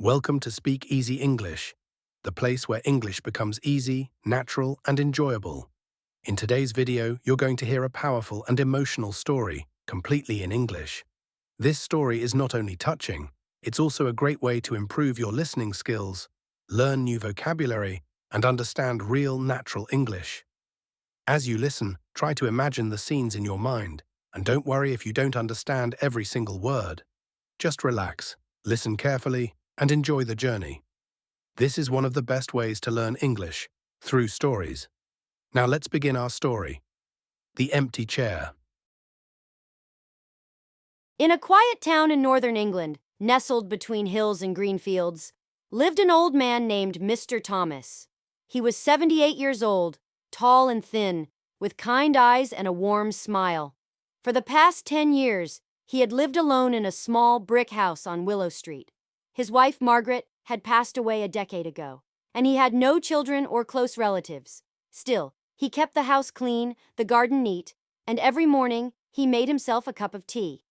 Welcome to SpeakEasy English, the place where English becomes easy, natural, and enjoyable. In today's video, you're going to hear a powerful and emotional story, completely in English. This story is not only touching, it's also a great way to improve your listening skills, learn new vocabulary, and understand real, natural English. As you listen, try to imagine the scenes in your mind, and don't worry if you don't understand every single word. Just relax, listen carefully, and enjoy the journey. This is one of the best ways to learn English, through stories. Now let's begin our story. The Empty Chair. In a quiet town in northern England, nestled between hills and green fields, lived an old man named Mr. Thomas. He was 78 years old, tall and thin, with kind eyes and a warm smile. For the past 10 years, he had lived alone in a small brick house on Willow Street. His wife, Margaret, had passed away a decade ago, and he had no children or close relatives. Still, he kept the house clean, the garden neat, and every morning he made himself a cup of tea.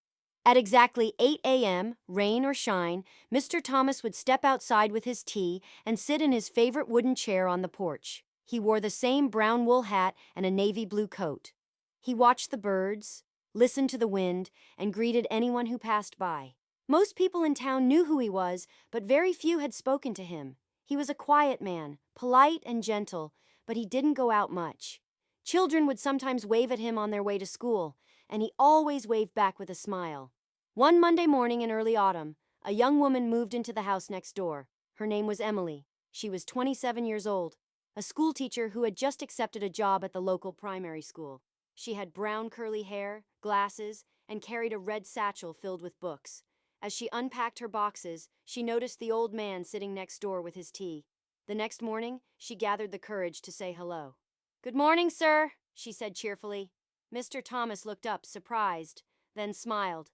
At exactly 8 a.m., rain or shine, Mr. Thomas would step outside with his tea and sit in his favorite wooden chair on the porch. He wore the same brown wool hat and a navy blue coat. He watched the birds, listened to the wind, and greeted anyone who passed by. Most people in town knew who he was, but very few had spoken to him. He was a quiet man, polite and gentle, but he didn't go out much. Children would sometimes wave at him on their way to school, and he always waved back with a smile. One Monday morning in early autumn, a young woman moved into the house next door. Her name was Emily. She was 27 years old, a schoolteacher who had just accepted a job at the local primary school. She had brown curly hair, glasses, and carried a red satchel filled with books. As she unpacked her boxes, she noticed the old man sitting next door with his tea. The next morning, she gathered the courage to say hello. "Good morning, sir," she said cheerfully. Mr. Thomas looked up, surprised, then smiled.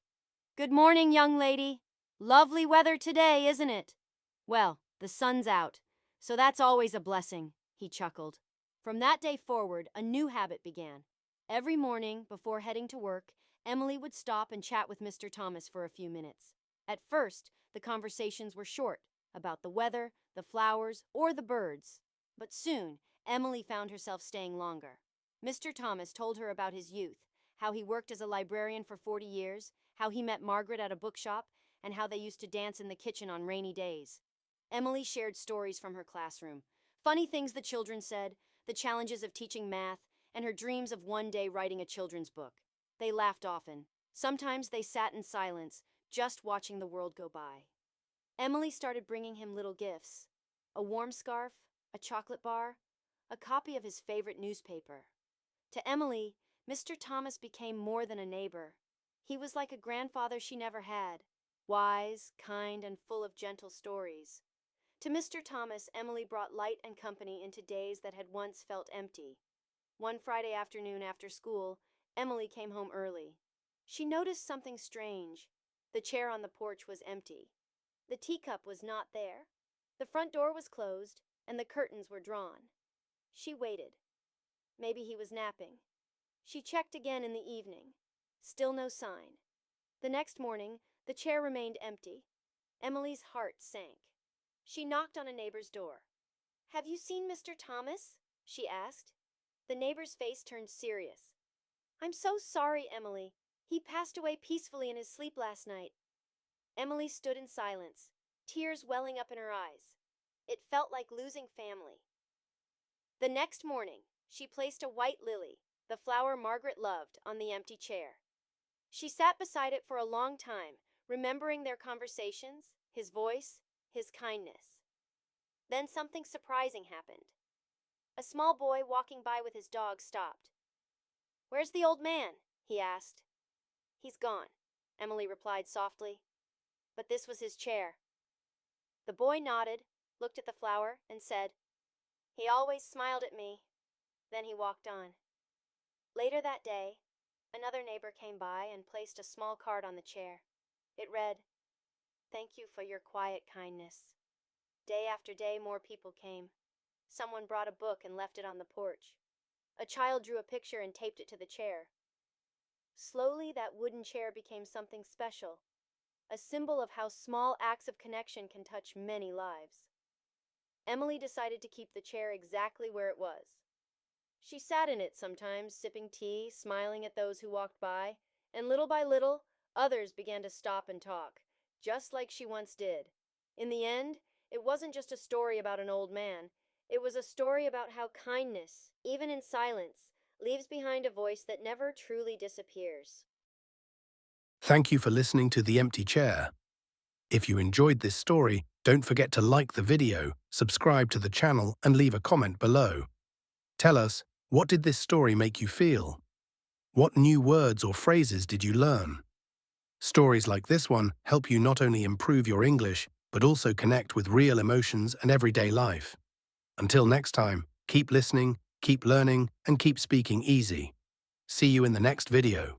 "Good morning, young lady. Lovely weather today, isn't it?" "Well, the sun's out, so that's always a blessing," he chuckled. From that day forward, a new habit began. Every morning, before heading to work, Emily would stop and chat with Mr. Thomas for a few minutes. At first, the conversations were short, about the weather, the flowers, or the birds. But soon, Emily found herself staying longer. Mr. Thomas told her about his youth, how he worked as a librarian for 40 years, how he met Margaret at a bookshop, and how they used to dance in the kitchen on rainy days. Emily shared stories from her classroom, funny things the children said, the challenges of teaching math, and her dreams of one day writing a children's book. They laughed often. Sometimes they sat in silence, just watching the world go by. Emily started bringing him little gifts: a warm scarf, a chocolate bar, a copy of his favorite newspaper. To Emily, Mr. Thomas became more than a neighbor. He was like a grandfather she never had, wise, kind, and full of gentle stories. To Mr. Thomas, Emily brought light and company into days that had once felt empty. One Friday afternoon after school, Emily came home early. She noticed something strange. The chair on the porch was empty. The teacup was not there. The front door was closed, and the curtains were drawn. She waited. Maybe he was napping. She checked again in the evening. Still no sign. The next morning, the chair remained empty. Emily's heart sank. She knocked on a neighbor's door. "Have you seen Mr. Thomas?" she asked. The neighbor's face turned serious. "I'm so sorry, Emily. He passed away peacefully in his sleep last night." Emily stood in silence, tears welling up in her eyes. It felt like losing family. The next morning, she placed a white lily, the flower Margaret loved, on the empty chair. She sat beside it for a long time, remembering their conversations, his voice, his kindness. Then something surprising happened. A small boy walking by with his dog stopped. "Where's the old man?" he asked. "He's gone," Emily replied softly. "But this was his chair." The boy nodded, looked at the flower, and said, "He always smiled at me." Then he walked on. Later that day, another neighbor came by and placed a small card on the chair. It read, "Thank you for your quiet kindness." Day after day, more people came. Someone brought a book and left it on the porch. A child drew a picture and taped it to the chair. Slowly, that wooden chair became something special. a symbol of how small acts of connection can touch many lives. Emily decided to keep the chair exactly where it was. She sat in it sometimes, sipping tea, smiling at those who walked by, and little by little, others began to stop and talk, just like she once did. In the end, it wasn't just a story about an old man, it was a story about how kindness, even in silence, leaves behind a voice that never truly disappears. Thank you for listening to The Empty Chair. If you enjoyed this story, don't forget to like the video, subscribe to the channel, and leave a comment below. Tell us, what did this story make you feel? What new words or phrases did you learn? Stories like this one help you not only improve your English, but also connect with real emotions and everyday life. Until next time, keep listening, keep learning, and keep speaking easy. See you in the next video.